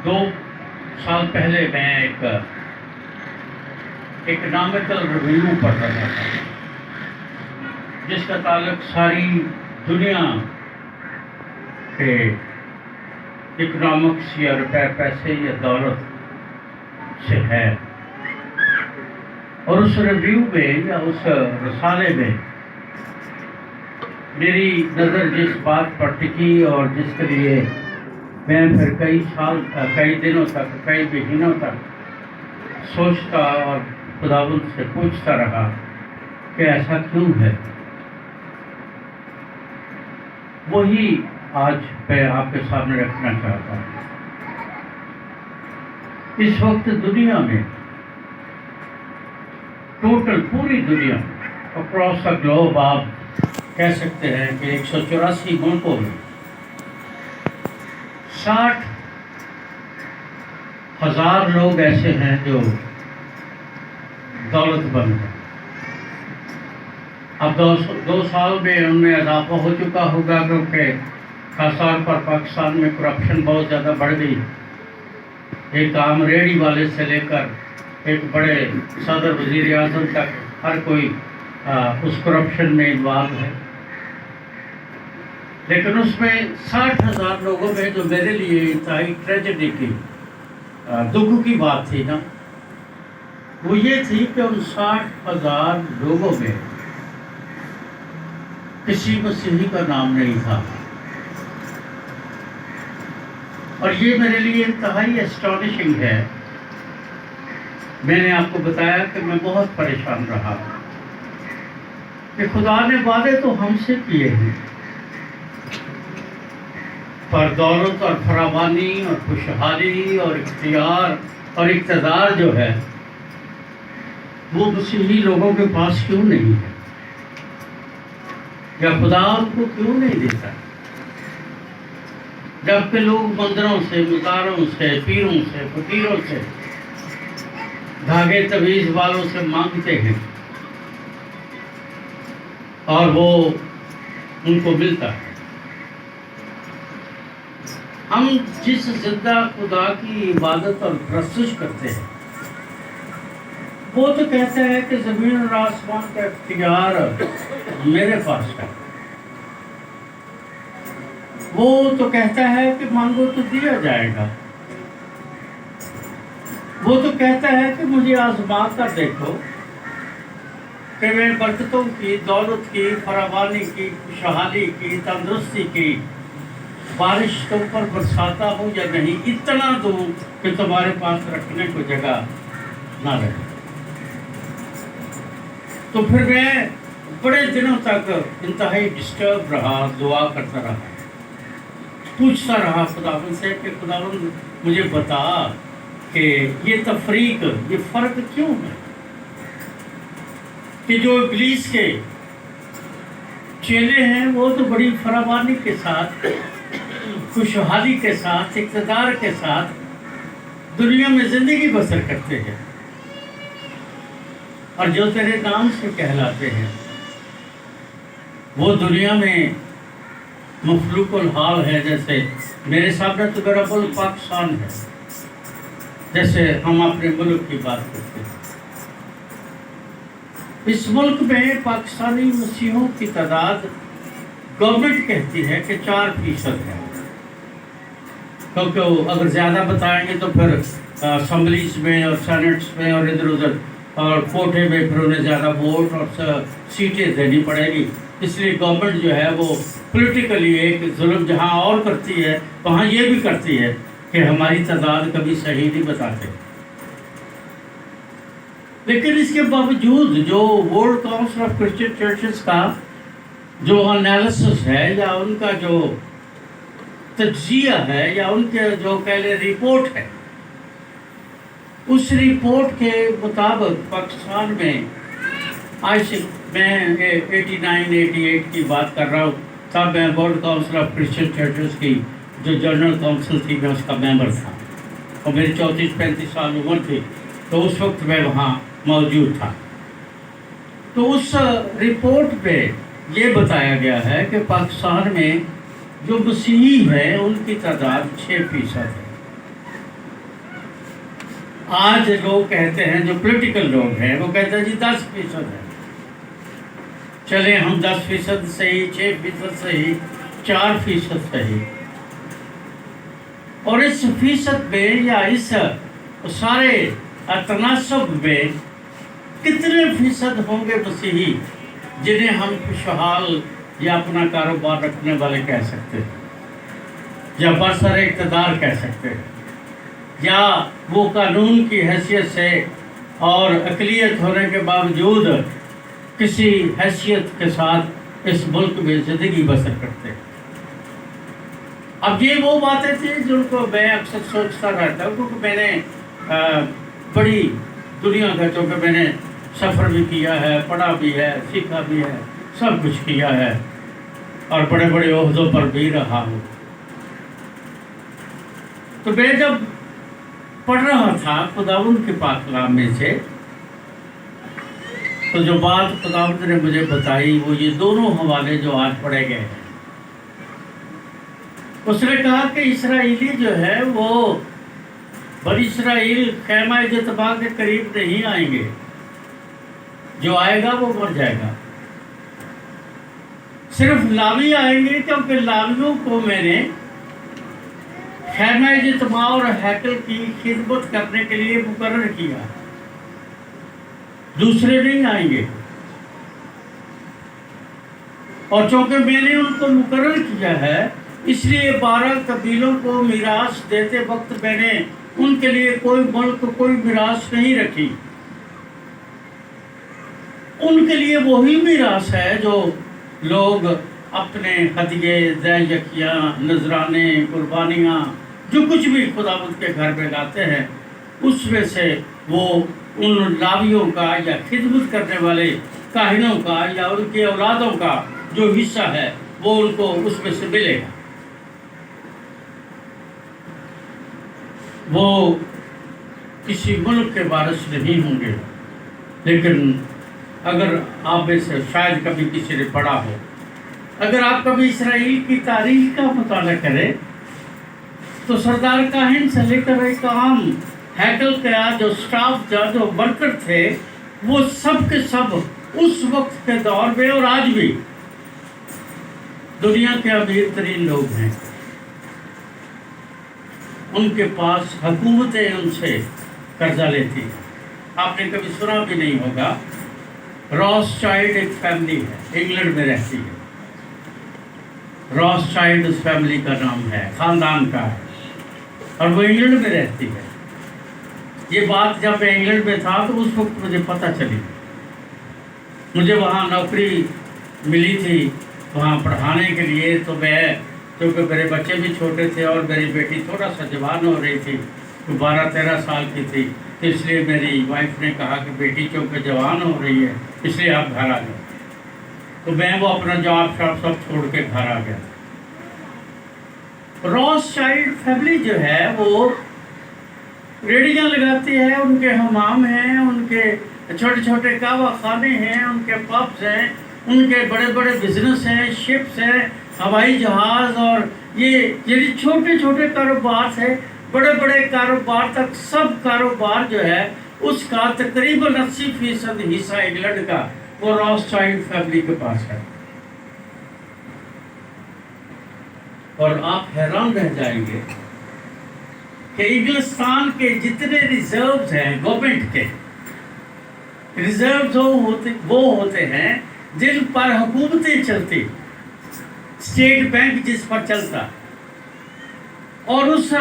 2 سال پہلے میں ایک اکنامیکل ریویو پڑھ رہا تھا جس کا تعلق ساری دنیا کے اکنامکس یا روپے پیسے یا دولت سے ہے، اور اس ریویو میں یا اس رسالے میں میری نظر جس بات پر ٹکی اور جس کے لیے میں پھر کئی دنوں تک، کئی مہینوں تک سوچتا اور خداوند سے پوچھتا رہا کہ ایسا کیوں ہے، وہی آج میں آپ کے سامنے رکھنا چاہتا ہوں۔ اس وقت دنیا میں ٹوٹل پوری دنیا اکراس دا گلوب آپ کہہ سکتے ہیں کہ 184 ملکوں میں 60,000 لوگ ایسے ہیں جو دولت مند ہیں۔ اب 2 سال میں ان میں اضافہ ہو چکا ہوگا، کیونکہ خاص طور پر پاکستان میں کرپشن بہت زیادہ بڑھ گئی۔ ایک عام ریڑھی والے سے لے کر ایک بڑے صدر وزیر اعظم تک ہر کوئی اس کرپشن میں انوالو ہے۔ لیکن اس میں 60,000 لوگوں میں جو میرے لیے انتہائی ٹریجڈی کی دکھ کی بات تھی نا، وہ یہ تھی کہ ان 60,000 لوگوں میں کسی مسیحی کا نام نہیں تھا، اور یہ میرے لیے انتہائی اسٹانشنگ ہے۔ میں نے آپ کو بتایا کہ میں بہت پریشان رہا کہ خدا نے وعدے تو ہم سے کیے ہیں، پر دولت اور فراوانی اور خوشحالی اور اختیار اور اقتدار جو ہے وہ مسیحی لوگوں کے پاس کیوں نہیں ہے، یا خدا ان کو کیوں نہیں دیتا، جبکہ لوگ مندروں سے، مزاروں سے، پیروں سے، فقیروں سے، دھاگے تویز والوں سے مانگتے ہیں اور وہ ان کو ملتا ہے۔ ہم جس زندہ خدا کی عبادت اور پرستش کرتے ہیں وہ تو کہتا ہے کہ زمین اور آسمان کا اختیار میرے پاس ہے، وہ تو کہتا ہے کہ مانگو تو دیا جائے گا، وہ تو کہتا ہے کہ مجھے آزما کر دیکھو کہ میں برکتوں کی، دولت کی، فراوانی کی، خوشحالی کی، تندرستی کی بارش تم پر برساتا ہوں یا نہیں، اتنا دوں کہ تمہارے پاس رکھنے کو جگہ نہ رہے۔ تو پھر میں بڑے دنوں تک انتہائی ڈسٹرب رہا، دعا کرتا رہا، پوچھتا رہا خداوند سے کہ خداوند مجھے بتا کہ یہ تفریق، یہ فرق کیوں ہے کہ جو ابلیس کے چیلے ہیں وہ تو بڑی فراوانی کے ساتھ، خوشحالی کے ساتھ، اقتدار کے ساتھ دنیا میں زندگی بسر کرتے ہیں، اور جو تیرے نام سے کہلاتے ہیں وہ دنیا میں مخلوق الحال ہے۔ جیسے میرے سامنے تو میرا ملک پاکستان ہے، جیسے ہم اپنے ملک کی بات کرتے ہیں، اس ملک میں پاکستانی مسیحیوں کی تعداد گورنمنٹ کہتی ہے کہ 4% ہے، کیونکہ اگر زیادہ بتائیں گے تو پھر اسمبلیز میں اور سینٹس میں اور ادھر ادھر اور کوٹے میں پھر انہیں زیادہ ووٹ اور سیٹیں دینی پڑے گی، اس لیے گورنمنٹ جو ہے وہ پولیٹیکلی ایک ظلم جہاں اور کرتی ہے وہاں یہ بھی کرتی ہے کہ ہماری تعداد کبھی صحیح نہیں بتاتے۔ لیکن اس کے باوجود جو world council of Christian churches کا جو انالیسس ہے یا ان کا جو تجزیہ ہے یا ان کے جو کہہ لیں رپورٹ ہے، اس رپورٹ کے مطابق پاکستان میں میں 89-88 کی بات کر رہا ہوں، تب میں world council of Christian churches کی جو جنرل کاؤنسل تھی میں اس کا ممبر تھا، اور میری 34-35 سال عمر تھی، تو اس وقت میں وہاں موجود تھا۔ تو اس رپورٹ پہ یہ بتایا گیا ہے کہ پاکستان میں جو مسیحی ہیں ان کی تعداد 6% ہے، آج لوگ کہتے ہیں، جو پولیٹیکل لوگ ہیں وہ کہتے ہیں جی 10% ہے، چلیں ہم 10% صحیح، 6% صحیح، 4% صحیح، اور اس فیصد میں یا اس سارے تناسب میں کتنے فیصد ہوں گے مسیحی جنہیں ہم خوشحال یا اپنا کاروبار رکھنے والے کہہ سکتے ہیں، یا برسر اقتدار کہہ سکتے ہیں، یا وہ قانون کی حیثیت سے اور اقلیت ہونے کے باوجود کسی حیثیت کے ساتھ اس ملک میں زندگی بسر کرتے ہیں۔ اب یہ وہ باتیں تھیں جن کو میں اکثر سوچتا رہتا ہوں، کیونکہ میں نے بڑی دنیا کا، چونکہ میں نے سفر بھی کیا ہے، پڑھا بھی ہے، سیکھا بھی ہے، سب کچھ کیا ہے، اور بڑے بڑے عہدوں پر بھی رہا ہوں۔ تو میں جب پڑھ رہا تھا خداوند کے پاک کلام میں سے، تو جو بات خداوند نے مجھے بتائی وہ یہ دونوں حوالے جو آج پڑھے گئے ہیں۔ اس نے کہا کہ اسرائیلی جو ہے وہ بنی اسرائیل خیمہ اجتماع کے قریب نہیں آئیں گے، جو آئے گا وہ مر جائے گا، صرف لاوی آئیں گے، کیونکہ لاویوں کو میں نے خیمہ اجتماع اور ہیکل کی خدمت کرنے کے لیے مقرر کیا، دوسرے نہیں آئیں گے۔ اور چونکہ میں نے ان کو مقرر کیا ہے، اس لیے 12 قبیلوں کو میراث دیتے وقت میں نے ان کے لیے کوئی ملک، کوئی میراث نہیں رکھی۔ ان کے لیے وہی میراث ہے جو لوگ اپنے ہدیے، ذے یکیاں، نذرانے، قربانیاں، جو کچھ بھی خداوند کے گھر میں لاتے ہیں، اس میں سے وہ ان لاویوں کا یا خدمت کرنے والے کاہنوں کا یا ان کی اولادوں کا جو حصہ ہے وہ ان کو اس میں سے ملے گا۔ وہ کسی ملک کے وارث نہیں ہوں گے، لیکن اگر آپ میں سے شاید کبھی کسی نے پڑھا ہو، اگر آپ کبھی اسرائیل کی تاریخ کا مطالعہ کریں تو سردار کاہن سے لے کر ایک عام ہیکل کا جو سٹاف تھا، جو ورکر تھے، وہ سب کے سب اس وقت کے دور میں اور آج بھی دنیا کے امیر ترین لوگ ہیں۔ ان کے پاس حکومتیں ان سے قرضہ لیتی ہیں۔ آپ نے کبھی سنا بھی نہیں ہوگا، راس چائلڈ ایک فیملی ہے، انگلینڈ میں رہتی ہے۔ راس چائلڈ اس فیملی کا نام ہے، خاندان کا ہے، اور وہ انگلینڈ میں رہتی ہے۔ یہ بات جب میں انگلینڈ میں تھا تو اس وقت مجھے پتہ چلی، مجھے وہاں نوکری ملی تھی وہاں پڑھانے کے لیے۔ تو میں، کیونکہ میرے بچے بھی چھوٹے تھے اور میری بیٹی تھوڑا سا جوان ہو رہی تھی، تو 12-13 سال کی تھی، تو اس لیے میری وائف نے کہا کہ بیٹی چونکہ جوان ہو رہی ہے اس لیے آپ گھر آ جاؤ۔ تو میں وہ اپنا جاب شاب سب چھوڑ کے گھر آ گیا۔ راس چائلڈ فیملی جو ہے وہ ریڑیاں لگاتی ہے، ان کے حمام ہیں، ان کے چھوٹے چھوٹے کعبہ خانے ہیں، ان کے پبس ہیں، ان کے بڑے بڑے بزنس ہیں، شپس ہیں، ہوائی جہاز، اور یہ چھوٹے چھوٹے کاروبار سے بڑے بڑے کاروبار تک، سب کاروبار جو ہے اس کا تقریباً 80% حصہ انگلینڈ کا وہ راس چائلڈ فیملی کے پاس ہے۔ اور آپ حیران رہ جائیں گے کہ انگلستان کے جتنے ریزروز ہیں گورنمنٹ کے، ریزروز وہ ہوتے ہیں جن پر حکومتیں چلتی، اسٹیٹ بینک جس پر چلتا، اور اس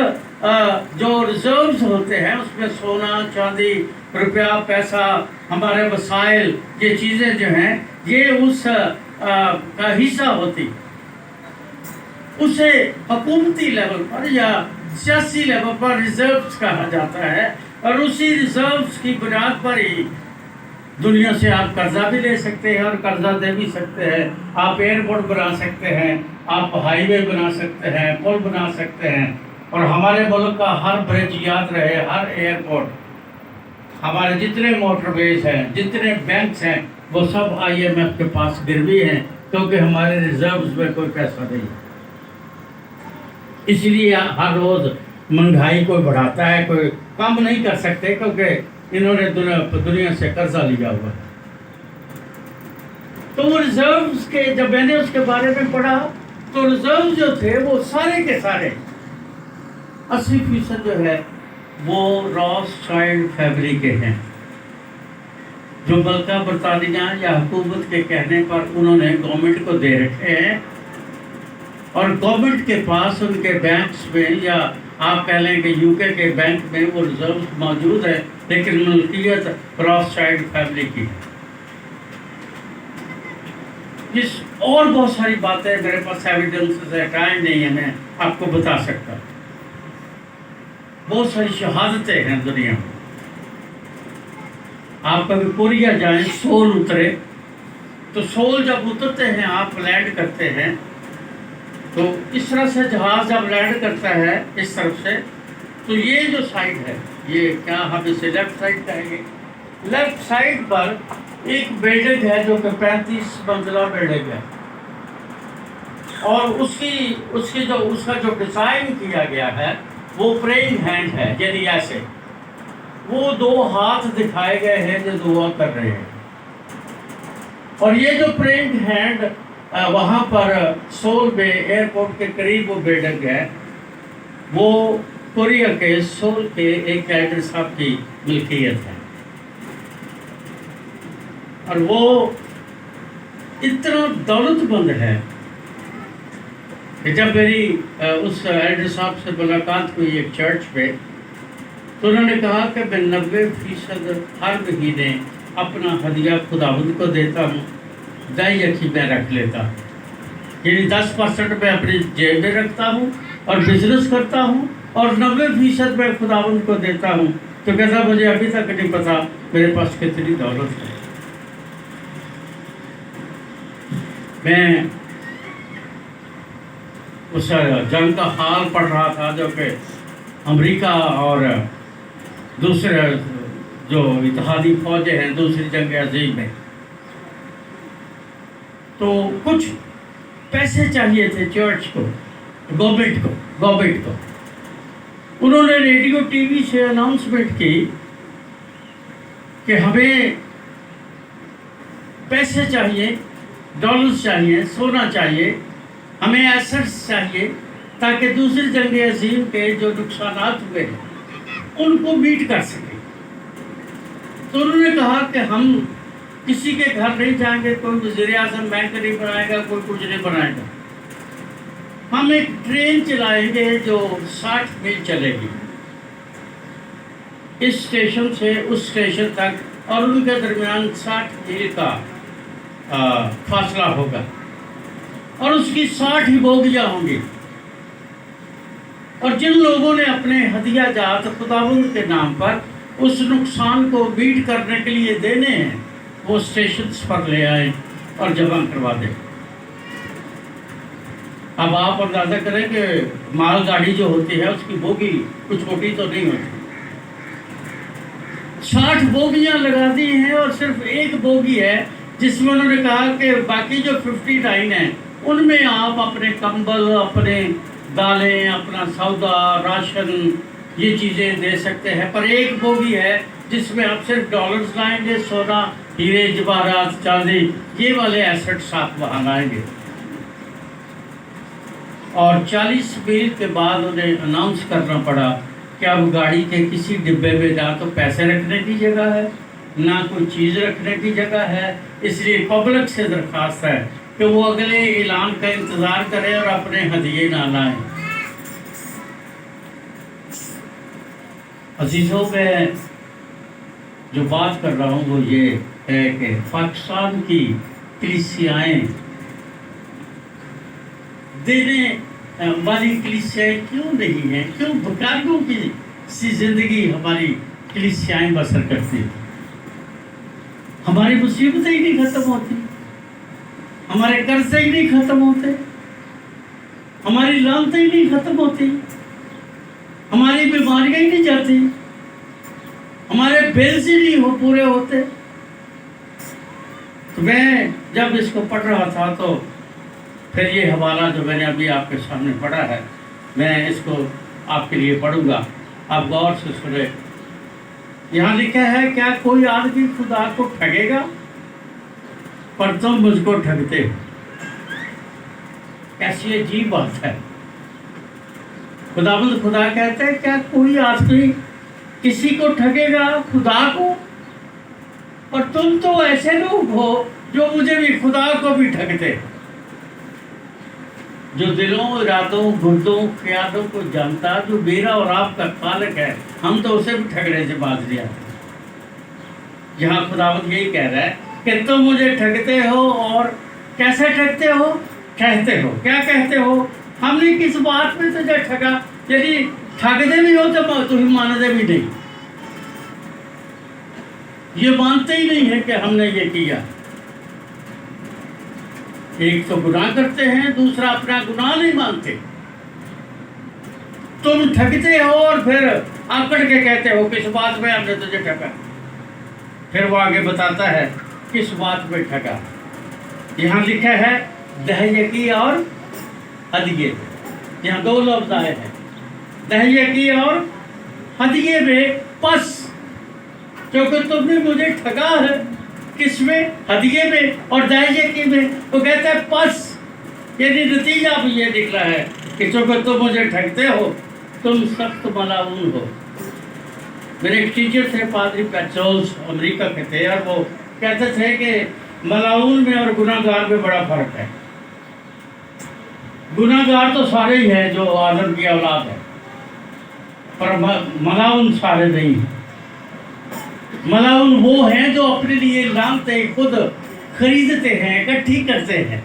جو ریزروز ہوتے ہیں اس میں سونا، چاندی، روپیہ، پیسہ، ہمارے وسائل، یہ چیزیں جو ہیں یہ اس کا حصہ ہوتی، اسے حکومتی لیول پر یا سیاسی لیول پر ریزروز کہا جاتا ہے، اور اسی ریزروز کی بنیاد پر ہی دنیا سے آپ قرضہ بھی لے سکتے ہیں اور قرضہ دے بھی سکتے ہیں، آپ ایئرپورٹ بنا سکتے ہیں، آپ ہائی وے بنا سکتے ہیں، پل بنا سکتے ہیں، اور ہمارے ملک کا ہر برج یاد رہے، ہر ایئرپورٹ، ہمارے جتنے موٹر ویز ہیں، جتنے بینکس ہیں، وہ سب IMF کے پاس گروی ہیں، کیونکہ ہمارے ریزروز میں کوئی پیسہ نہیں ہے۔ اس لیے ہر روز महंगाई कोई बढ़ाता है, कोई कम नहीं कर सकते, क्योंकि इन्होंने दुनिया से कर्जा लिया हुआ है। तो वो रिजर्व्स के जब मैंने उसके बारे में पढ़ा तो रिजर्व जो थे वो सारे के सारे 80% जो है वो रॉथस्चाइल्ड फैमिली के हैं, जो मल्का बरतानिया या हुकूमत के कहने पर उन्होंने गवर्नमेंट को दे रखे हैं, और गवर्नमेंट के पास उनके बैंक्स में या आप कह लें कि यूके के बैंक में वो रिजर्व मौजूद है, लेकिन मलकियत रॉथस्चाइल्ड फैमिली की है। जिस और बहुत सारी बातें मेरे पास एविडेंस है, टाइम नहीं है मैं आपको बता सकता। बहुत सारी शहादतें हैं दुनिया में। आप कभी कोरिया जाएं, सोल उतरे, तो सोल जब उतरते हैं, आप लैंड करते हैं, तो इस तरह से जहाज जब लैंड करता है इस तरफ से, तो ये जो साइड है, ये क्या हम इसे लेफ्ट साइड कहेंगे, लेफ्ट साइड पर एक बिल्डिंग है जो कि 35 मंजिला बिल्डिंग है, और उसका जो डिज़ाइन किया गया है वो प्रेइंग हैंड है, यानी ऐसे वो 2 हाथ दिखाए गए हैं जो दुआ कर रहे हैं। और ये जो प्रेइंग हैंड वहाँ पर सोल में एयरपोर्ट के करीब वो बिल्डिंग है, वो कोरिया के सोल के एक एल्डर साहब की मिल्कियत है। और वो इतना दौलतमंद है कि जब मेरी उस एल्डर साहब से मुलाकात हुई एक चर्च में, तो उन्होंने कहा कि मैं 90% हर महीने अपना हदिया खुदावंद को देता हूँ, दाई अखी मैं रख लेता हूँ, यानी 10% मैं अपनी जेब में रखता हूँ और बिजनेस करता हूँ, और 90% मैं खुदावंद को देता हूँ। तो कहता मुझे अभी तक नहीं पता मेरे पास कितनी दौलत है। मैं उस जंग का हाल पढ़ रहा था जो कि अमेरिका और दूसरे जो इत्तेहादी फौजें हैं दूसरी जंग अजीम में, तो कुछ पैसे चाहिए थे चर्च को, गवर्नमेंट को। उन्होंने रेडियो टीवी से अनाउंसमेंट की कि हमें पैसे चाहिए, डॉलर्स चाहिए, सोना चाहिए, हमें एसेट्स चाहिए, ताकि दूसरी जंग अजीम के जो नुकसानात हुए हैं उनको मीट कर सकें। तो उन्होंने कहा कि हम किसी के घर नहीं जाएंगे, कोई वज़ीर आज़म बैंक नहीं बनाएगा, कोई कुछ नहीं बनाएगा, हम एक ट्रेन चलाएंगे जो 60 मील चलेगी इस स्टेशन से उस स्टेशन तक, और उनके दरमियान 60 मील का फासला होगा, और उसकी 60 ही बोगियाँ होंगी, और जिन लोगों ने अपने हदिया जात खुदावंद के नाम पर उस नुकसान को मीट करने के लिए देने हैं, वो स्टेशन पर ले आए और जमा करवा दें। अब आप अंदाजा करें कि मालगाड़ी जो होती है उसकी बोगी कुछ छोटी तो नहीं होती, 60 बोगियां लगा दी हैं, और सिर्फ एक बोगी है जिसमें उन्होंने कहा कि बाकी जो 59 हैं उनमें आप अपने कंबल, अपने दालें, अपना सौदा, राशन, ये चीज़ें दे सकते हैं, पर एक बोगी है जिसमें आप सिर्फ डॉलर्स लाएंगे, सोना, हीरे जवाहरात, चांदी, ये वाले एसेट्स आप वहाँ लाएंगे। और 40 मील के बाद उन्हें अनाउंस करना पड़ा कि अब गाड़ी के किसी डिब्बे में ना तो पैसे रखने की जगह है, ना कोई चीज़ रखने की जगह है, इसलिए पब्लिक से दरख्वास्त है कि वो अगले ऐलान का इंतज़ार करें और अपने हदिये ना लाएं। अजीज़ों, मैं जो बात कर रहा हूँ वो ये है कि पाकिस्तान की कलीसियाएँ देने वाली कलीसियाएँ क्यों नहीं हैं, क्यों भिखारियों की सी जिंदगी हमारी कलीसियाएँ बसर करती हैं। हमारी मुसीबतें ही नहीं ख़त्म होती, हमारे कर्जे ही नहीं ख़त्म होते, हमारी लानतें ही नहीं ख़त्म होती, हमारी बीमारियाँ ही नहीं जाती, हमारे बिल्स ही नहीं पूरे होते। तो मैं जब इसको पढ़ रहा था तो फिर ये हवाला जो मैंने अभी आपके सामने पढ़ा है, मैं इसको आपके लिए पढ़ूंगा, आप गौर से सुने। यहाँ लिखा है, क्या कोई आदमी खुदा को ठगेगा, पर तुम मुझको ठगते हो। कैसी अजीब बात है। खुदावंद खुदा कहते हैं, क्या कोई आदमी किसी को ठगेगा, खुदा को? और तुम तो ऐसे लोग हो जो मुझे भी, खुदा को भी ठगते, जो दिलों, इरादों, गुर्दों, ख्यालों को जानता, जो मेरा और आपका खालिक है, हम तो उसे भी ठगने से बाज दिया। यहाँ खुदावंद यही कह रहा है कि तुम मुझे ठगते हो। और कैसे ठगते हो? कहते हो, क्या कहते हो? हमने किस बात में तुझे ठगा? यदि ठगते भी हो तो तुम्हें मानते भी नहीं, ये मानते ही नहीं है कि हमने ये किया। एक तो गुनाह करते हैं, दूसरा अपना गुनाह नहीं मानते। तुम ठगते हो और फिर आकड़ के कहते हो किस बात में हमने तुझे ठगा। फिर वो आगे बताता है किस बात में ठगा। यहाँ लिखा है दहयकी और हदिये। यहाँ दो लफ्ज आए हैं, दहयकी और हदिये में पस, क्योंकि तुमने मुझे ठगा है। किसमें? हदिये में और दहयकी में। वो कहता है पस, यदि नतीजा भी ये निकला है कि चूंकि तुम मुझे ठगते हो, तुम सख्त मलाऊन हो। मेरे एक टीचर थे, पादरी पैचोल्स, अमेरिका के थे, और वो कहते थे कि मलाऊन में और गुनाहगार में बड़ा फर्क है। गुनाहगार तो सारे ही हैं जो आदम की औलाद है, पर मलाऊन सारे नहीं हैं। मलाउन वो हैं जो अपने लिए लानते खुद खरीदते हैं, इकट्ठी करते हैं,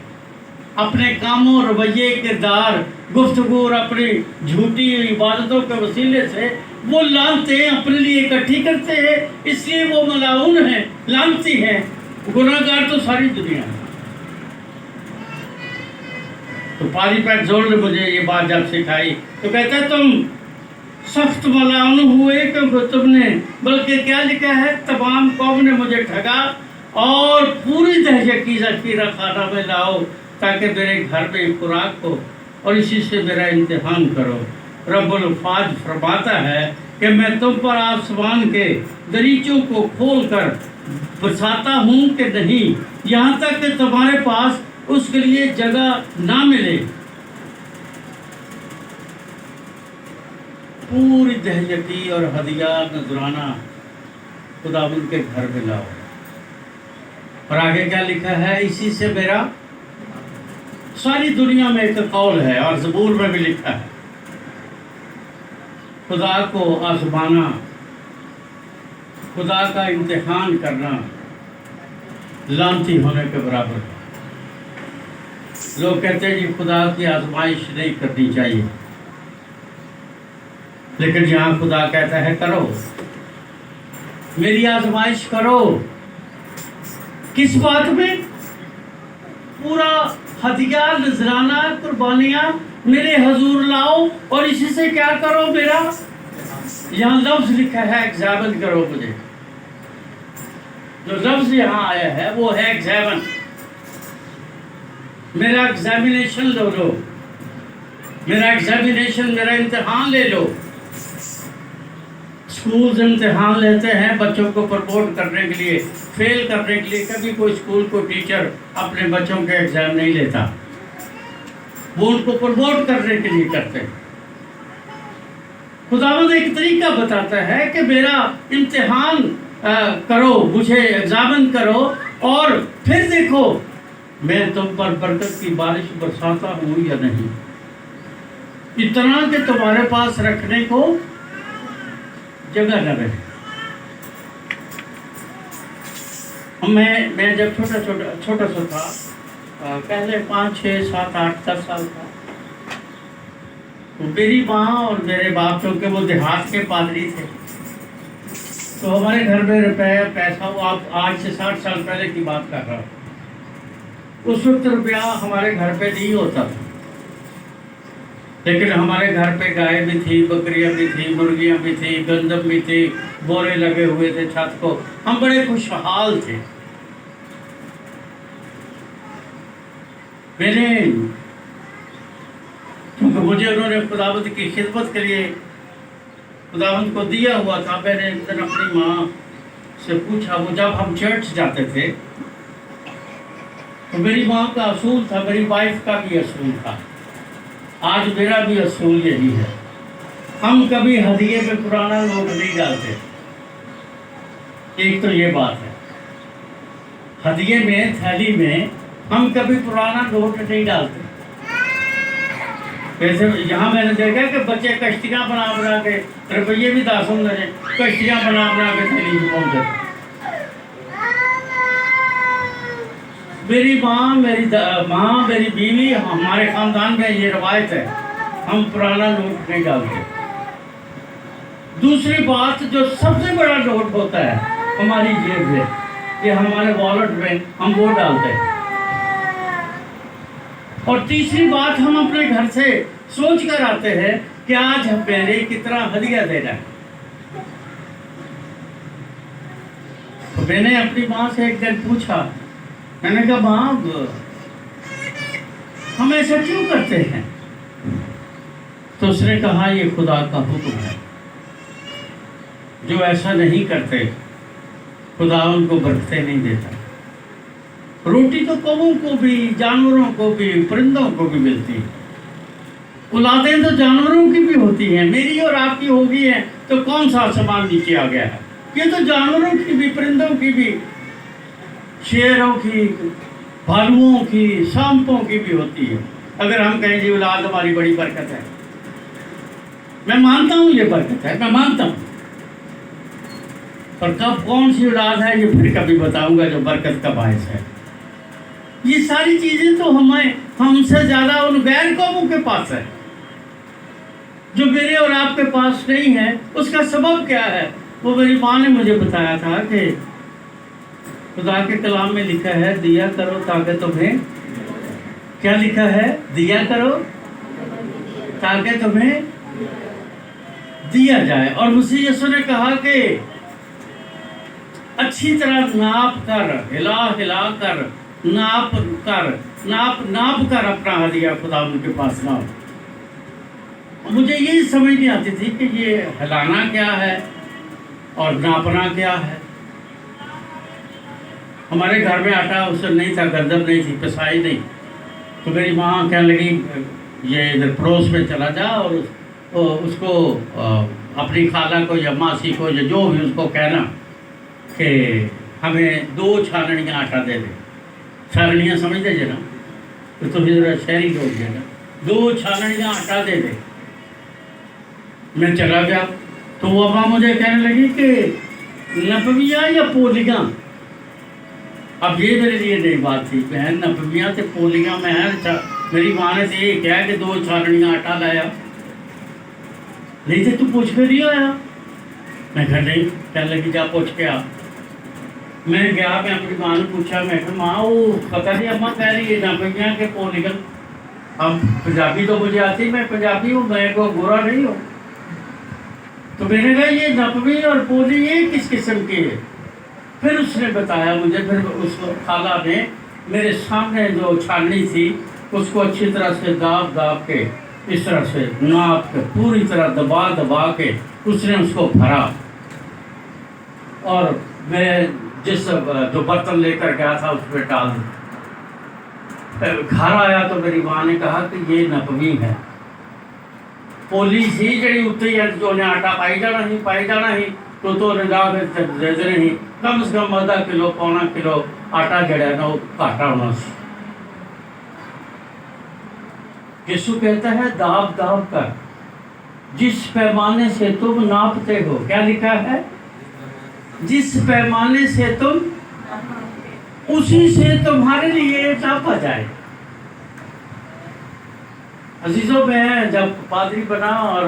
अपने कामों, रवैये, किरदार, गुफ्तगू और अपनी झूठी इबादतों के वसीले से वो लानते अपने लिए इकट्ठी करते हैं, इसलिए वो मलाउन हैं, लानती हैं। गुनाहगार तो सारी दुनिया है। तो पादी पैटजोल ने मुझे ये बात जब सिखाई तो कहता है तुम सख्त मलाउन हुए क्योंकि तुमने, बल्कि क्या लिखा है, तमाम कौम ने मुझे ठगा और पूरी दहशत ज़खीरा खाना में लाओ ताकि मेरे घर में खुराक हो और इसी से मेरा इम्तिहान करो। रब्बुल फाज फरमाता है कि मैं तुम पर आसमान के दरीचों को खोल कर बरसाता हूँ कि नहीं, यहाँ तक कि तुम्हारे पास उसके लिए जगह ना मिले। पूरी दहशती और हदिया नजराना खुदावंद के घर में लाओ। और आगे क्या लिखा है, इसी से मेरा, सारी दुनिया में एक कौल है और ज़बूर में भी लिखा है, खुदा को आजमाना, खुदा का इम्तिहान करना लानती होने के बराबर है। लोग कहते हैं कि खुदा की आजमाइश नहीं करनी चाहिए, लेकिन यहाँ खुदा कहता है करो, मेरी आजमाइश करो। किस बात में? पूरा हदिया, नजराना, कुर्बानियाँ मेरे हजूर लाओ और इसी से क्या करो, मेरा, यहाँ लफ्ज लिखा है एग्जामिन करो मुझे। जो लफ्ज यहाँ आया है वो है एग्जामिन, मेरा एग्जामिनेशन लो, मेरा एग्जामिनेशन, मेरा इम्तिहान ले लो। स्कूल इम्तिहान लेते हैं बच्चों को प्रमोट करने के लिए, फेल करने के लिए। कभी कोई स्कूल को टीचर अपने बच्चों के एग्जाम नहीं लेता, वो उनको प्रमोट करने के लिए करते हैं। खुदावंद एक तरीका बताता है कि मेरा इम्तिहान करो, मुझे एग्जामिन करो और फिर देखो मैं तुम पर बरकत की बारिश बरसाता हूँ या नहीं, इतना कि तुम्हारे पास रखने को जगह न रहे। मैं जब छोटा सा था, पहले 5, 6, 7, 8, 10 साल था, तो मेरी माँ और मेरे बाप, क्योंकि वो देहात के पादरी थे, तो हमारे घर में रुपया पैसा, वो आप आज से 60 साल पहले की बात कर रहा हूँ, उस वक्त रुपया हमारे घर पे नहीं होता था, लेकिन हमारे घर पे गाय भी थी, बकरियां भी थी, मुर्गियां भी थी, गंदम भी थी, बोरे लगे हुए थे छत को, हम बड़े खुशहाल थे। मैंने तो तो मुझे उन्होंने खुदावंद की खिदमत के लिए खुदावंद को दिया हुआ था। मैंने एक दिन अपनी माँ से पूछा, वो जब हम चर्च जाते थे तो मेरी माँ का असूल था, मेरी वाइफ का भी असूल था, आज मेरा भी असूल यही है, हम कभी हदिये में पुराना नोट नहीं डालते। एक तो ये बात है, हदिये में थैली में हम कभी पुराना नोट नहीं डालते। वैसे यहाँ मैंने देखा कि बच्चे कश्तियाँ बना बना के, रुपये भी दासों ने कश्तियाँ बना बना के थैली में पहुँचते। मेरी माँ, मेरी बीवी, हमारे खानदान में ये रवायत है, हम पुराना नोट नहीं डालते। दूसरी बात, जो सबसे बड़ा नोट होता है हमारी जेब में, ये हमारे वॉलेट में हम वो डालते हैं। और तीसरी बात, हम अपने घर से सोच कर आते हैं कि आज मेरे कितना हदिया देना है। तो मैंने अपनी माँ से एक दिन पूछा, मैंने कहा माँ, हम ऐसा क्यों करते हैं? तो उसने कहा, ये खुदा का हुक्म है, जो ऐसा नहीं करते खुदा उनको बरकतें नहीं देता। रोटी तो कौवों को भी, जानवरों को भी, परिंदों को भी मिलती है, औलादें तो जानवरों की भी होती हैं, मेरी और आपकी होगी है, तो कौन सा सामान नीचे आ गया है? ये तो जानवरों की भी, परिंदों की भी, शेरों की, भालुओं की, सांपों की भी होती है। अगर हम कहें जी औलाद हमारी बड़ी बरकत है, मैं मानता हूँ ये बरकत है, मैं मानता हूँ, पर कब कौन सी औलाद है ये फिर कभी बताऊंगा जो बरकत का बायस है। ये सारी चीजें तो हमसे ज्यादा उन गैर कौमों के पास है, जो मेरे और आपके पास नहीं है। उसका सबब क्या है? वो मेरी माँ ने मुझे बताया था कि खुदा के कलाम में लिखा है, दिया करो ताकि तुम्हें, क्या लिखा है? दिया करो ताकि तुम्हें दिया जाए। और मसीह यीशु ने कहा कि अच्छी तरह नाप कर, हिला हिला कर, नाप कर अपना हदिया खुदा उनके पास लाओ। मुझे ये समझ नहीं आती थी कि ये हिलाना क्या है और नापना क्या है। हमारे घर में आटा उस दिन नहीं था, गर्दन नहीं थी, पिसाई नहीं। तो मेरी माँ कहने लगी, ये इधर पड़ोस में चला जा और उसको अपनी खाला को या मासी को या जो भी उसको कहना कि हमें 2 छाननियाँ आटा दे दे। छाननियाँ समझते थे ना, तो तुम इधर शहरी लोग है ना, 2 छाननियाँ आटा दे दे। मैं चला गया तो वो अम्मा मुझे कहने लगी कि नपवियाँ या पोलियाँ। अब ये मेरे लिए नई बात थी, बहन नपवियाँ तो पोलियाँ में है। मेरी माँ ने ये कहा कि 2 छाननियाँ आटा लाया, नहीं थे तू पूछ के नहीं आया? मैं कहा नहीं। कहने लगी जा पूछ के आ। मैं गया, मैं अपनी माँ ने पूछा, मैं कहा माँ वो पता नहीं अम्मा कह रही है नपवियाँ के पोलियाँ। अब पंजाबी तो मुझे आती, मैं पंजाबी हूँ, मैं को गोरा नहीं हूँ। तो मैंने कहा ये नपवी और पोली ये किस किस्म की है? फिर उसने बताया मुझे, फिर उस खाला ने मेरे सामने जो छाननी थी उसको अच्छी तरह से दाब दाब के, इस तरह से नाप के, पूरी तरह दबा दबा के उसने उसको भरा। और मैं जो बर्तन लेकर गया था उसमें डाल दिया। घर आया तो मेरी माँ ने कहा कि ये नपवी है। पोली सी जड़ी उत्ते है जो ने आटा पाई जाना ही तो रजा दे दे नहीं, कम से कम आधा किलो पौना किलो आटा जड़ा ना वो घाटा होना। यीशु कहता है दाब दाब कर, जिस पैमाने से तुम नापते हो, क्या लिखा है? जिस पैमाने से तुम, उसी से तुम्हारे लिए नापा जाए। अजीजों, मैं जब पादरी बना और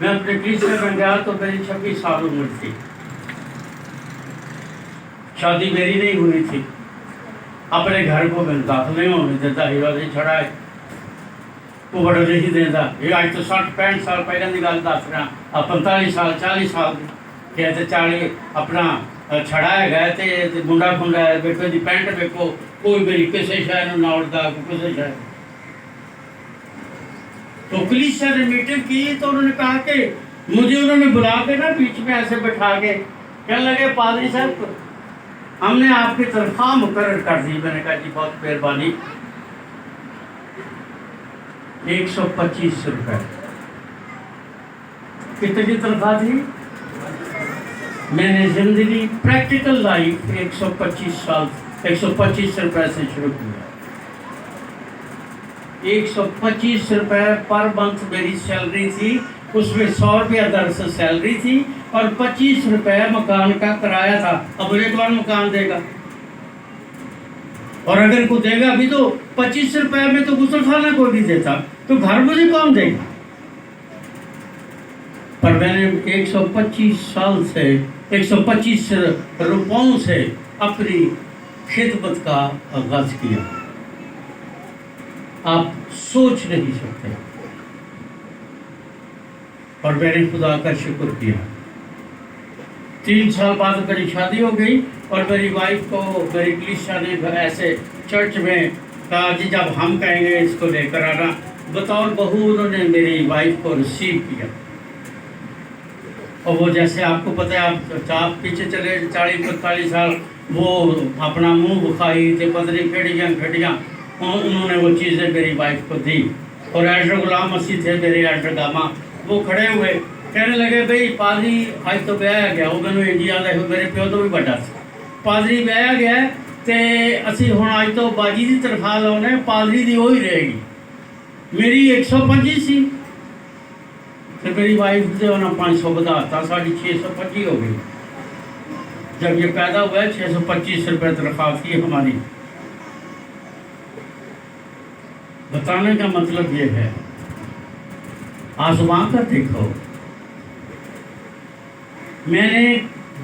मैं अपने टीचर बन गया तो मेरी 26 साल उम्र थी। शादी मेरी नहीं हुई थी, अपने घर को मैं दाखिल नहीं होने देता, हीरा नहीं छड़ाए वो बड़ा नहीं देता। ये आज तो 60-65 साल पहले की गल दस रहा, अब 45 साल 40 साल कहते 40 अपना छड़ाए गए थे। मुंडा खुंडा देखो जी, पैंट देखो, कोई मेरी किसी शहर ना उड़ता, किसी शहर। تو کلیسیا نے میٹنگ کی تو انہوں نے کہا کہ مجھے انہوں نے بلا کے نا بیچ میں ایسے بٹھا کے کہنے لگے پادری صاحب ہم نے آپ کی تنخواہ مقرر کر دی. میں نے کہا جی بہت مہربانی. 125 روپے. کتنی تنخواہ تھی؟ میں نے زندگی پریکٹیکل لائف 125 روپے سے شروع کیا. 125 روپے پر منتھ میری سیلری تھی. اس میں 100 روپیہ درس سیلری تھی اور 25 روپے مکان کا کرایہ تھا. اب مجھے کون مکان دے گا؟ اور اگر کوئی دے گا بھی تو 25 روپے میں تو غسل خانہ کوئی نہیں دیتا, تو گھر مجھے کون دے گا؟ پر میں نے 125 روپوں سے اپنی خدمت کا آغاز کیا. آپ سوچ نہیں سکتے. اور میں نے خدا کا شکر کیا. 3 سال بعد میری شادی ہو گئی اور میری وائف کو میری کلیسیا نے ایسے چرچ میں کہا جی جب ہم کہیں گے اس کو لے کر آنا. بطور بہو انہوں نے میری وائف کو ریسیو کیا. اور وہ جیسے آپ کو پتہ ہے آپ پیچھے چلے 40-45 سال وہ اپنا منہ بکھائی تھے پتری کھڑیاں انہوں نے وہ چیزیں میری وائف کو دی. اور ایڈر غلام مسیح تھے میرے ایڈر گاما, وہ کھڑے ہوئے کہنے لگے بھئی پادری آج تو بیاہ گیا. وہ میں انڈیا دے میرے پیو تو بھی بڑا سی پادری بیاہ گیا تے اسی ہن اج تو باجی دی تنخواہ لاؤنے پادری دی وہی رہے گی. میری 125 سی تو میری وائف سے انہوں 500 بداتا 625 ہو گئی. جب یہ پیدا ہوا 625 روپے تنخواہ تھی ہماری. بتانے کا مطلب یہ ہے آزما کر دیکھو. میں نے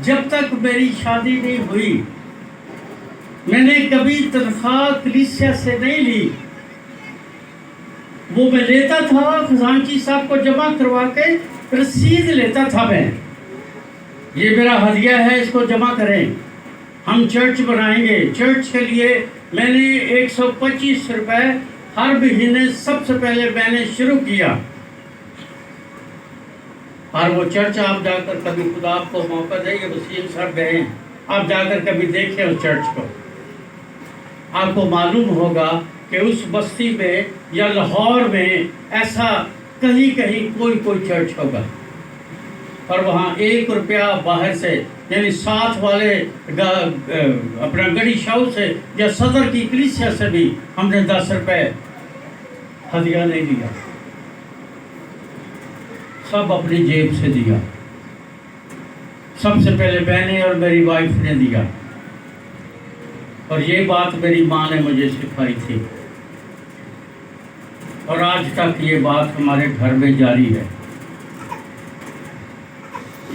جب تک میری شادی نہیں ہوئی میں نے کبھی تنخواہ کلیسیا سے نہیں لی. وہ میں لیتا تھا خزانچی صاحب کو جمع کروا کے رسید لیتا تھا. میں یہ میرا ہدیہ ہے, اس کو جمع کریں, ہم چرچ بنائیں گے. چرچ کے لیے میں نے 125 روپے ہر مہینے سب سے پہلے میں نے شروع کیا. اور وہ چرچ آپ جا کر کبھی خدا آپ کو موقع دے کہ وسیم صاحب گئے ہیں, آپ جا کر کبھی دیکھیں اس چرچ کو. آپ کو معلوم ہوگا کہ اس بستی میں یا لاہور میں ایسا کہیں کوئی چرچ ہوگا. اور وہاں 1 روپیہ باہر سے یعنی ساتھ والے اپنا گڑی شاؤ سے یا صدر کی کلیسیا سے بھی ہم نے 10 روپے ہدیہ نہیں دیا. سب اپنی جیب سے دیا. سب سے پہلے میں نے اور میری وائف نے دیا. اور یہ بات میری ماں نے مجھے سکھائی تھی اور آج تک یہ بات ہمارے گھر میں جاری ہے.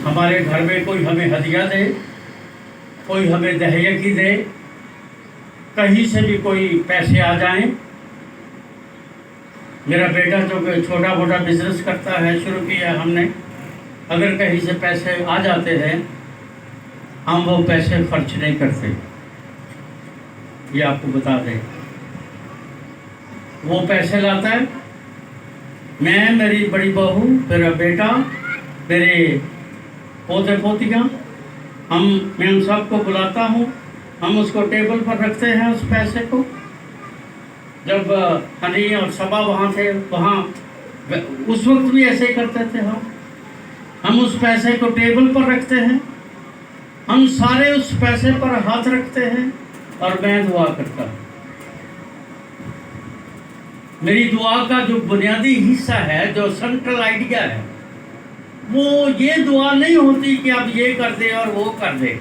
ہمارے گھر میں کوئی ہمیں ہدیہ دے, کوئی ہمیں دہیہ کی دے, کہیں سے بھی کوئی پیسے آ جائیں. میرا بیٹا جو کہ چھوٹا موٹا بزنس کرتا ہے شروع کیا ہم نے, اگر کہیں سے پیسے آ جاتے ہیں ہم وہ پیسے خرچ نہیں کرتے. یہ آپ کو بتا دیں. وہ پیسے لاتا ہے, میں, میری بڑی بہو, میرا بیٹا, میرے پوتے پوتیاں, میں ان سب کو بلاتا ہوں. ہم اس کو ٹیبل پر رکھتے ہیں اس پیسے کو. جب ہنی اور صبا وہاں تھے وہاں اس وقت بھی ایسے ہی کرتے تھے. ہم اس پیسے کو ٹیبل پر رکھتے ہیں, ہم سارے اس پیسے پر ہاتھ رکھتے ہیں اور میں دعا کرتا ہوں. میری دعا کا جو بنیادی حصہ ہے, جو سینٹرل آئیڈیا ہے, وہ یہ دعا نہیں ہوتی کہ آپ یہ کر دیں اور وہ کر دیں.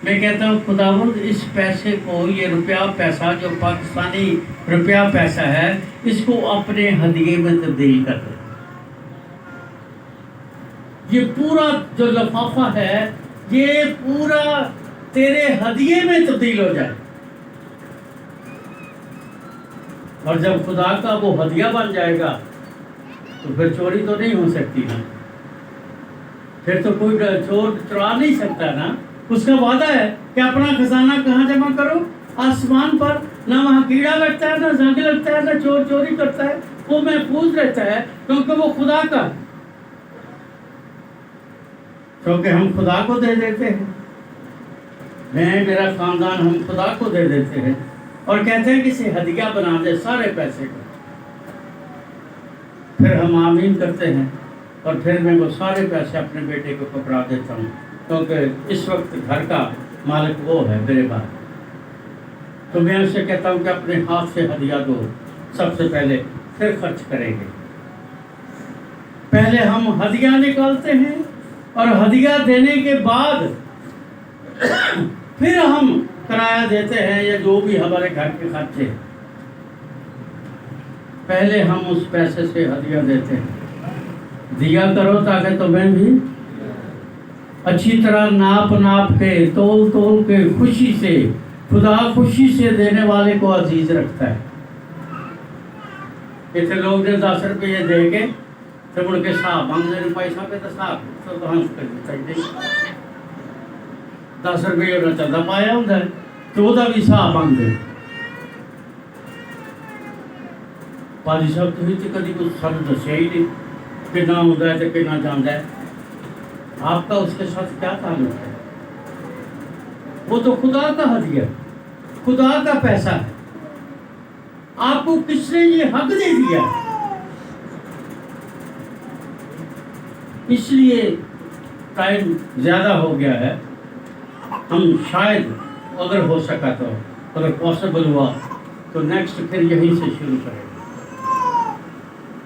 میں کہتا ہوں خداوند اس پیسے کو, یہ روپیہ پیسہ جو پاکستانی روپیہ پیسہ ہے, اس کو اپنے ہدیے میں تبدیل کر دے. یہ پورا جو لفافہ ہے یہ پورا تیرے ہدیے میں تبدیل ہو جائے. اور جب خدا کا وہ ہدیہ بن جائے گا تو پھر چوری تو نہیں ہو سکتی نا, پھر تو کوئی چور چرا نہیں سکتا نا. اس کا وعدہ ہے کہ اپنا خزانہ کہاں جمع کرو؟ آسمان پر. نہ وہاں کیڑا لگتا ہے, نہ زنگ لگتا ہے, نہ چور چوری کرتا ہے. وہ محفوظ رہتا ہے کیونکہ وہ خدا کا ہے، کیونکہ ہم خدا کو دے دیتے ہیں، میں میرا خاندان ہم خدا کو دے دیتے ہیں اور کہتے ہیں کہ اسے ہدیہ بنا دے سارے پیسے کو، پھر ہم آمین کرتے ہیں اور پھر میں وہ سارے پیسے اپنے بیٹے کو پکڑا دیتا ہوں، کیونکہ اس وقت گھر کا مالک وہ ہے میرے بعد۔ تو میں اسے کہتا ہوں کہ اپنے ہاتھ سے ہدیہ دو سب سے پہلے، پھر خرچ کریں گے۔ پہلے ہم ہدیہ نکالتے ہیں اور ہدیہ دینے کے بعد پھر ہم کرایہ دیتے ہیں یا جو بھی ہمارے گھر کے خرچے، پہلے ہم اس پیسے سے ہدیہ دیتے ہیں۔ دیا کرو تاکہ تمہیں بھی اچھی طرح ناپ ناپ کے، تول تول کے، خوشی سے، خدا خوشی سے دینے والے کو عزیز رکھتا ہے۔ اتنے لوگ نے 10 روپے دے کے تو مڑ کے صاحب مانگنے پیسہ پہ تو صاحب تو ہنس کر چاہیے 10 روپے انہیں چلتا پایا ہوتا ہے تو وہ بھی صاحب مانگتے۔ پادری صاحب تھی تو کدی کچھ سب دسیا ہی نہیں کتنا ہوتا ہے تو کتنا جانا ہے، آپ کا اس کے ساتھ کیا تعلق ہے؟ وہ تو خدا کا ہدیہ، خدا کا پیسہ ہے، آپ کو کس نے یہ حق دے دیا؟ اس لیے ٹائم زیادہ ہو گیا ہے، ہم شاید اگر ہو سکا تو، اگر پاسبل ہوا تو نیکسٹ پھر یہیں سے شروع کریں گے۔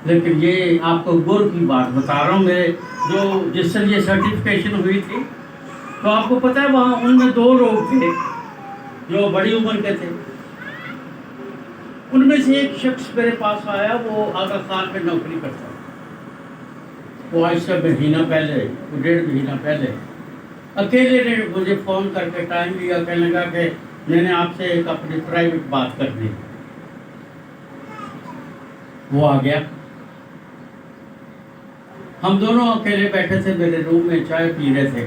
لیکن یہ آپ کو غور کی بات بتا رہا ہوں، میرے جو جس سے یہ سرٹیفکیشن ہوئی تھی تو آپ کو پتہ ہے وہاں ان میں 2 لوگ تھے جو بڑی عمر کے تھے، ان میں سے ایک شخص میرے پاس آیا، وہ آغا خان میں نوکری کرتا، وہ آج سے مہینہ پہلے، 1.5 مہینہ پہلے اکیلے نے مجھے فون کر کے ٹائم لیا، کہنے لگا کہ میں نے آپ سے ایک اپنی پرائیویٹ بات کرنی۔ وہ آ گیا، ہم دونوں اکیلے بیٹھے تھے میرے روم میں، چائے پی رہے تھے۔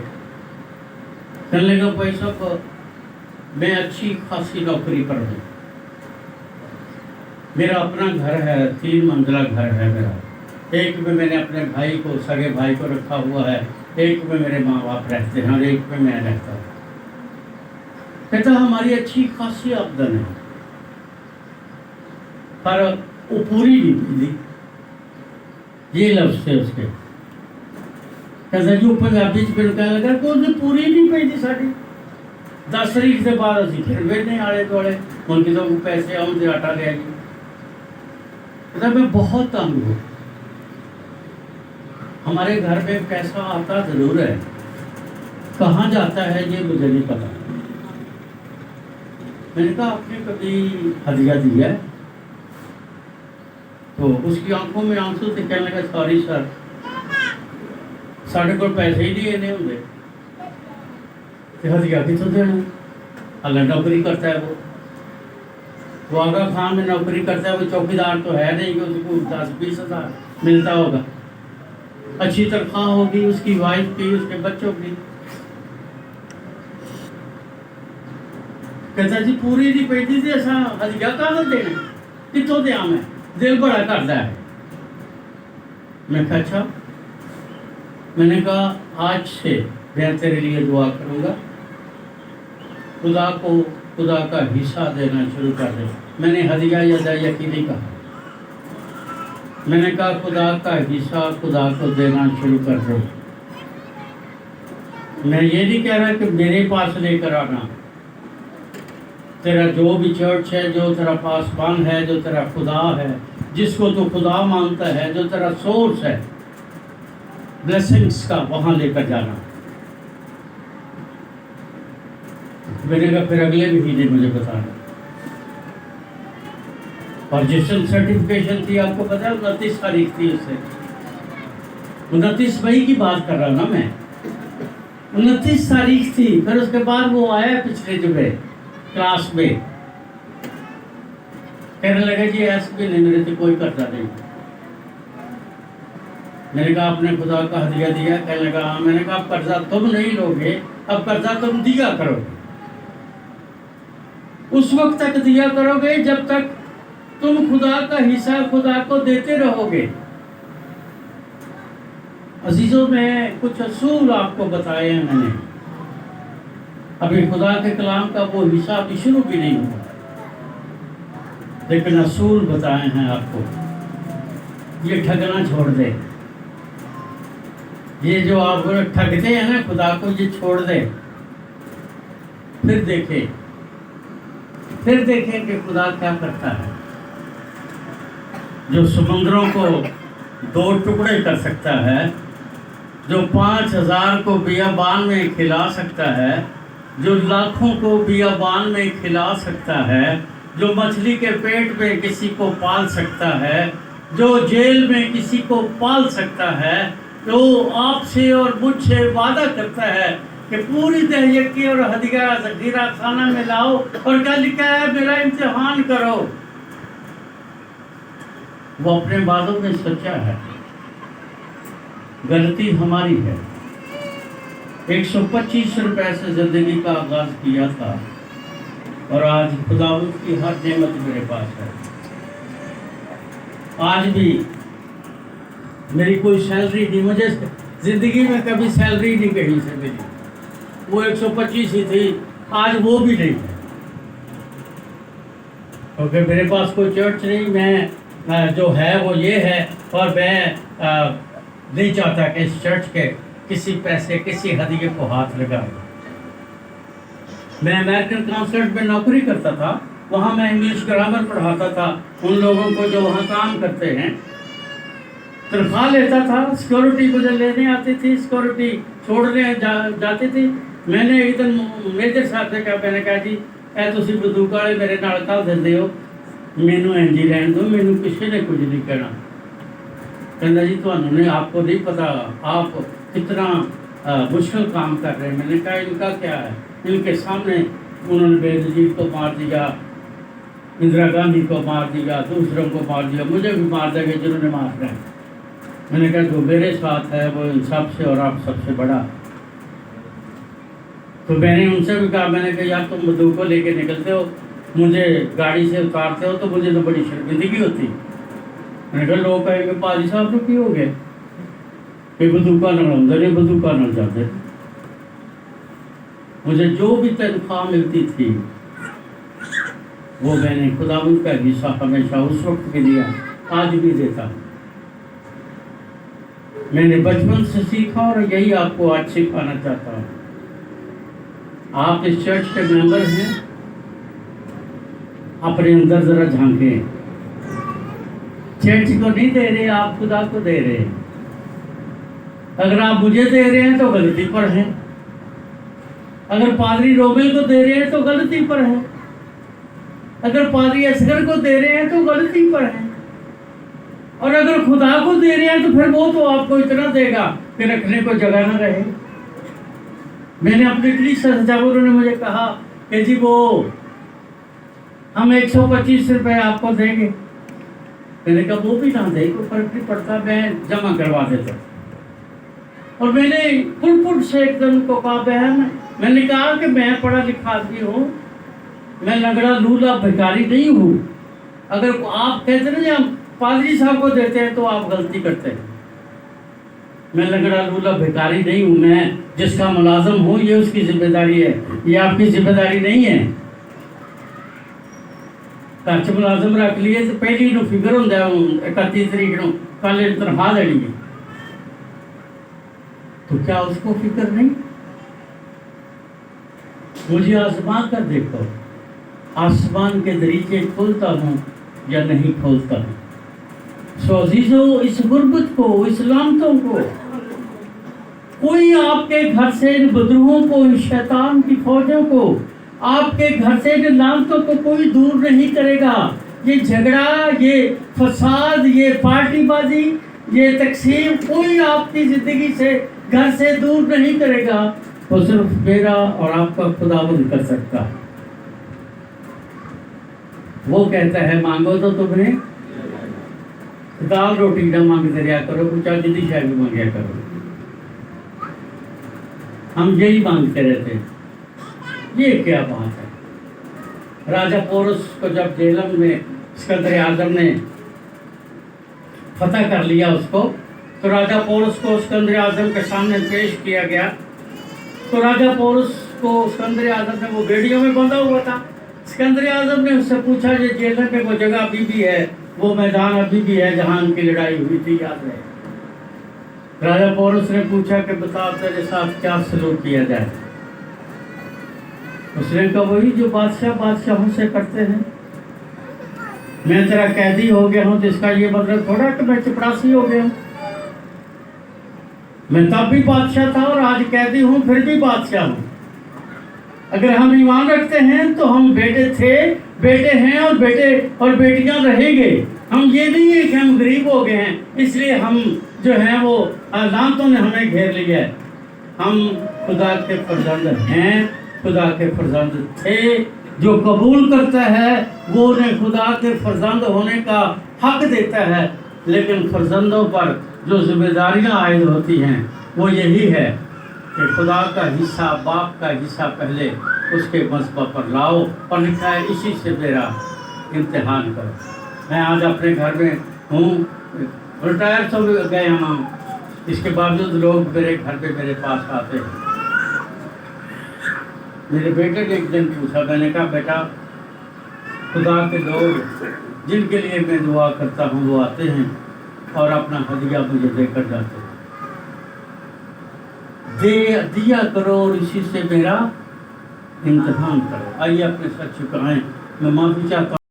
کہنے لگا بھائی صاحب میں اچھی خاصی نوکری پر ہوں، میرا اپنا گھر ہے، 3 منزلہ گھر ہے میرا، ایک میں نے اپنے بھائی کو، سگے بھائی کو رکھا ہوا ہے، ایک میں میرے ماں باپ رہتے ہیں اور ایک میں رہتا ہوں۔ کہتا ہماری اچھی خاصی آمدن ہے، پر وہ پوری نہیں ملی، یہ لفظ تھے اس کے۔ کہتا جو پنجابی پھر کہنے لگا کہ اسے پوری نہیں پی تھی ساری 10 تاریخ سے بعد اسی پھر وینے آڑے دوڑے ان کی تو پیسے آؤں سے آٹا لیا جی۔ کہتا میں بہت تنگ ہوں، ہمارے گھر میں پیسہ آتا ضرور ہے، کہاں جاتا ہے یہ مجھے نہیں پتا۔ میں نے کہا آپ نے کبھی ہدیہ دیا ہے؟ تو اس کی آنکھوں میں آنسو تھے، کہنے لگا سوری سر ساڑھے کو پیسے ہی نہیں دینے ہوں گے، ہدیہ کتوں دینا؟ اللہ نوکری کرتا ہے، وہ آغا خان میں نوکری کرتا ہے، وہ چوکیدار تو ہے نہیں کہ اس کو 10-20 ہزار ملتا ہوگا، اچھی تنخواہ ہوگی اس کی وائف کی، اس کے بچوں کی۔ کہتا جی پوری نہیں پیتی تھی، ایسا ہدیہ کہاں دینا، کتوں دیا میں، دل بڑا کرتا ہے۔ میں کہا اچھا، میں نے کہا آج سے میں تیرے لیے دعا کروں گا، خدا کو خدا کا حصہ دینا شروع کر دے۔ میں نے ہدیہ یا دیا کی نہیں کہا، میں نے کہا خدا کا حصہ خدا کو دینا شروع کر دے۔ میں یہ نہیں کہہ رہا کہ میرے پاس لے کر آنا، تیرا جو بھی چرچ ہے، جو تیرا پاسبان ہے، جو تیرا خدا ہے، جس کو تو خدا مانتا ہے، جو تیرا سورس ہے بلیسنگز کا، وہاں لے کر جانا۔ میں نے کہا پھر اگلے مہینے مجھے بتانا۔ اور جس دن سرٹیفکیشن تھی آپ کو پتا ہے 29 تاریخ تھی، اس سے 29 مئی کی بات کر رہا ہوں نا میں، 29 تاریخ تھی۔ پھر اس کے بعد وہ آیا پچھلے جمعے کلاس میں، کہنے لگا جی ایسے بھی نہیں، میرے سے کوئی قرضہ نہیں۔ میں نے کہا آپ نے خدا کا ہدیہ دیا؟ کہنے لگا ہاں۔ میں نے کہا اب قرضہ تم نہیں لو گے، اب قرضہ تم دیا کرو، اس وقت تک دیا کرو گے جب تک तुम खुदा का हिस्सा खुदा को देते रहोगे। अजीजों में कुछ असूल आपको बताए हैं मैंने, अभी खुदा के कलाम का वो हिस्सा अभी शुरू भी नहीं हुआ, लेकिन असूल बताए हैं आपको। ये ठगना छोड़ दे, ये जो आप ठगते हैं ना खुदा को, ये छोड़ दे। फिर देखें कि खुदा क्या करता है। जो समुद्रों को 2 टुकड़े कर सकता है, जो 5000 को बियाबान में खिला सकता है, जो लाखों को बियाबान में खिला सकता है, जो मछली के पेट में किसी को पाल सकता है, जो जेल में किसी को पाल सकता है, जो आपसे और मुझसे वादा करता है कि पूरी दहयकी और हदिया ज़खीरा खाना में लाओ और क्या लिखा है, मेरा इम्तिहान करो। वो अपने वादों में सच्चा है। गलती हमारी है। 125 रुपए से ज़िंदगी का आगाज़ किया था और आज खुदावंद की हर नेमत मेरे पास है। आज भी मेरी कोई सैलरी नहीं, मुझे ज़िंदगी में कभी सैलरी नहीं कहीं से मिली। वो 125 ही थी, आज वो भी नहीं है, क्योंकि मेरे पास कोई चर्च नहीं। मैं जो है वो ये है, और मैं नहीं चाहता कि इस चर्च के किसी पैसे किसी हदिये को हाथ लगाए। मैं अमेरिकन कॉन्सर्ट में नौकरी करता था, वहाँ मैं इंग्लिश ग्रामर पढ़ाता था उन लोगों को जो वहाँ काम करते हैं। तनख्वाह लेता था, सिक्योरिटी मुझे लेने आती थी, सिक्योरिटी छोड़ने जाती थी। मैंने एक दिन मेजर साहब से कहा, मैंने कहा जी ऐ तुसी बंदूक वाले मेरे नाल कल दिंदे हो, मैनू इंज ही रहन दो, मैनू किसी ने कुछ नहीं कहना। कहना जी तुहानू ने आपको नहीं पता आप कितना मुश्किल काम कर रहे हैं। मैंने कहा इनका क्या है, इनके सामने उन्होंने बेनज़ीर को मार दिया, इंदिरा गांधी को मार दिया, दूसरों को मार दिया, मुझे भी मार देंगे जिन्होंने मारना है। मैंने कहा जो मेरे साथ है वो इन सबसे और आप सबसे बड़ा। तो मैंने उनसे भी कहा, मैंने कहा यार तुम बंदूक को लेके निकलते हो, मुझे गाड़ी से उतारते हो तो मुझे तो बड़ी शर्मिंदगी होती। मैंने कहा लोग कहेंगे पाजी साहब तो की हो गए, ये बंदूका न आते, बंदूका न जाते। मुझे जो भी तनख्वाह मिलती थी वो मैंने खुदावंद का हिस्सा हमेशा उस वक्त भी दिया, आज भी देता। मैंने बचपन से सीखा और यही आपको आज सिखाना चाहता हूँ। आप इस चर्च के मेंबर हैं, अपने अंदर जरा झांकें। चर्च को नहीं दे रहे, आप खुदा को दे रहे हैं। अगर आप मुझे दे रहे हैं तो गलती पर है, अगर पादरी रोमेल को दे रहे हैं तो गलती पर है, अगर पादरी असगर को दे रहे हैं तो गलती पर है, और अगर खुदा को दे रहे हैं तो फिर वो तो आपको इतना देगा कि रखने को जगह न रहे। मैंने अपने कलीसिया ने मुझे कहा कि जी वो हम 125 रुपए आपको देंगे। मैंने कहा वो भी ना दे, कोई फर्क नहीं पड़ता, मैं जमा करवा देता। और मैंने पुलपुट से एकदम को कहा, बहन मैंने कहा कि मैं पढ़ा लिखा आदमी हूँ, मैं लंगड़ा लूला भिखारी नहीं हूँ। अगर आप कहते ना हम पादरी साहब को देते हैं तो आप गलती करते हैं। मैं लंगड़ा लूला भिखारी नहीं हूँ, मैं जिसका मुलाजम हूँ ये उसकी जिम्मेदारी है, ये आपकी जिम्मेदारी नहीं है। कच्छ मुलाजम रख लिए तो पहली ਨੂੰ ਫਿਕਰ ਹੁੰਦਾ 31 तरीक ਨੂੰ ਕੱਲ तनख्वाह देनी है, तो क्या उसको फिक्र नहीं? मुझे आसमां कर देखो, आसमान के दरीचे खोलता हूँ या नहीं खोलता हूँ। सो अजीजों, इस गुर्बत को, इस लानतों को कोई आपके घर से इन बदरूहों को, इन शैतान की फौजों को, आपके घर से इन लानतों को कोई दूर नहीं करेगा। ये झगड़ा, ये फसाद, ये पार्टीबाजी, ये तकसीम कोई आपकी जिंदगी से, घर से दूर नहीं करेगा। वो सिर्फ मेरा और आपका खुदावंद कर सकता है। वो कहता है मांगो तो तुम्हें दाल रोटी ना मांगते रहा करो, कुछ जल्दी शायद मांगया करो। हम यही मांगते रहते हैं, ये क्या बात है। राजा पोरस को जब जेलम में सिकंदर आजम ने फतह कर लिया उसको, तो राजा पोरस को सिकंदर आजम के सामने पेश किया गया। तो राजा पोरस को सिकंदर आजम ने, वो बेड़ियों में बंधा हुआ था, सिकंदर आजम ने उससे पूछा कि जेल में वो जगह अभी भी है, वो मैदान अभी भी है जहाँ उनकी लड़ाई हुई थी, याद है? राजा पोरस ने पूछा कि बता तेरे साथ क्या सलूक किया जाए। उसने कहा वही जो बादशाहों से करते हैं। मैं तेरा कैदी हो गया हूं तो इसका ये मतलब थोड़ा कि मैं चपरासी हो गया हूं। मैं तब भी बादशाह था और आज कैदी हूं, फिर भी बादशाह हूं। अगर हम ईमान रखते हैं तो हम बेटे थे, बेटे हैं और बेटे और बेटियां रहेंगे। हम ये नहीं है कि हम गरीब हो गए हैं इसलिए हम जो हैं वो लानतों ने हमें घेर लिया है। हम खुदा के फर्जंद हैं, खुदा के फर्जंद थे। जो कबूल करता है वो उन्हें खुदा के फर्जंद होने का हक देता है, लेकिन फर्जंदों पर जो जिम्मेदारियां आयद होती हैं वो यही है कि खुदा का हिस्सा, बाप का हिस्सा पहले उसके मसबा पर लाओ, और लिखा है इसी से मेरा इम्तिहान करो। मैं आज अपने घर में हूँ, रिटायर तो गए हम, इसके बावजूद लोग मेरे घर पे मेरे पास आते हैं। मेरे बेटे ने एक दिन पूछा, मैंने कहा बेटा खुदा के लोग जिनके लिए मैं दुआ करता हूँ वो आते हैं और अपना हदिया मुझे देकर जाते हैं। दिया करो और इसी से मेरा इम्तिहान करो। आइए अपने सच झुकाएं। मैं माफी चाहता हूँ।